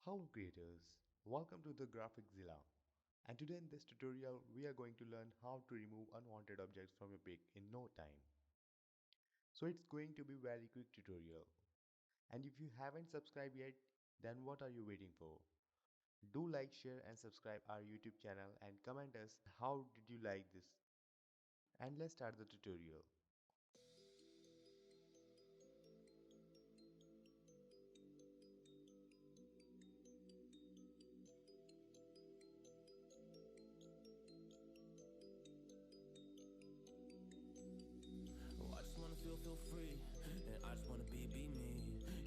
Hello creators, welcome to the Graphixzilla. And today in this tutorial we are going to learn how to remove unwanted objects from your pic in no time. So it's going to be very quick tutorial. And if you haven't subscribed yet, then what are you waiting for? Do like, share and subscribe our YouTube channel and comment us how did you like this. And let's start the tutorial. Oh, I just wanna feel free, and I just wanna be me.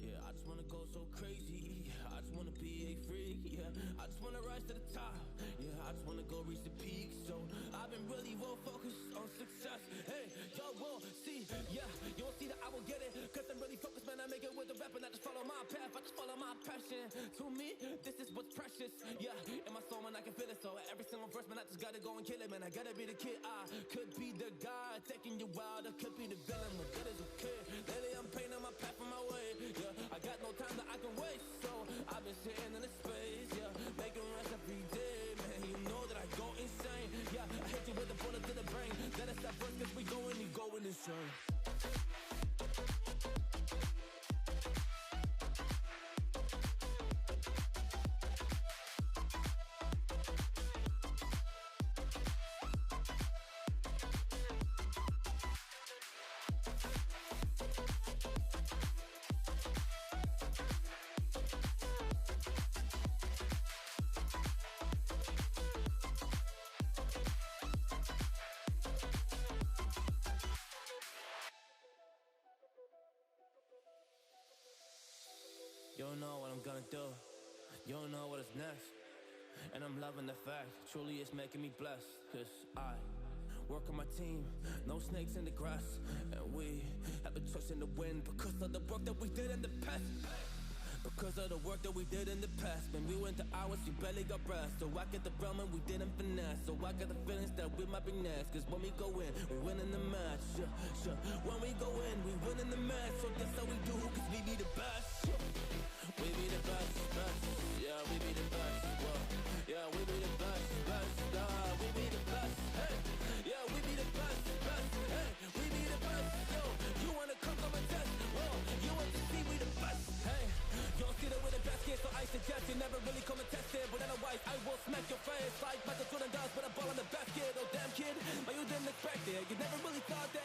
Yeah, I just wanna go so crazy. I just wanna be a freak. Yeah, I just wanna rise to the top. Yeah, I just wanna go reach the peak. So I've been really well focused on success. Hey, y'all will see. Yeah, you will see that I will get it. Cause I'm really focused, man. I make it with the rap and I just follow my path. I just follow my passion. To me, this is what's precious. Yeah, in my soul, man, I can feel it. So every single verse, man, I just gotta go and kill it, man. I gotta be the kid. I could be the guy taking you wild. I could be the villain, but good as a kid. Lately I'm painting my path on my way. Yeah, I got no time that I can waste. So I've been sitting in the space. Yeah, making rest every day, man. You know that I go insane. Yeah, I hit you with a bullet to the brain. Let us stop first, cause we going insane. You don't know what I'm gonna do. You don't know what is next. And I'm loving the fact, truly it's making me blessed. Cause I work on my team, no snakes in the grass. And we have been trust in the wind because of the work that we did in the past. Because of the work that we did in the past. When we went to hours, we barely got rest. So I get the realm and we didn't finesse. So I got the feelings that we might be next. Cause when we go in, we win in the match. When we go in, we win in the match. So that's how we do, cause we be the best. We be the best, best. Yeah, we be the best. Whoa. Yeah, we be the best, best. We be the best. Hey, yeah, we be the best, best. Hey, we be the best. Yo, you wanna come and test? Whoa, you want to see we the best? Hey, you don't see that we're the best kid, so I suggest you never really come and test it. But otherwise, I will smack your face like Michael Jordan does with a ball in the basket. Oh damn kid, but you didn't expect it. You never really thought that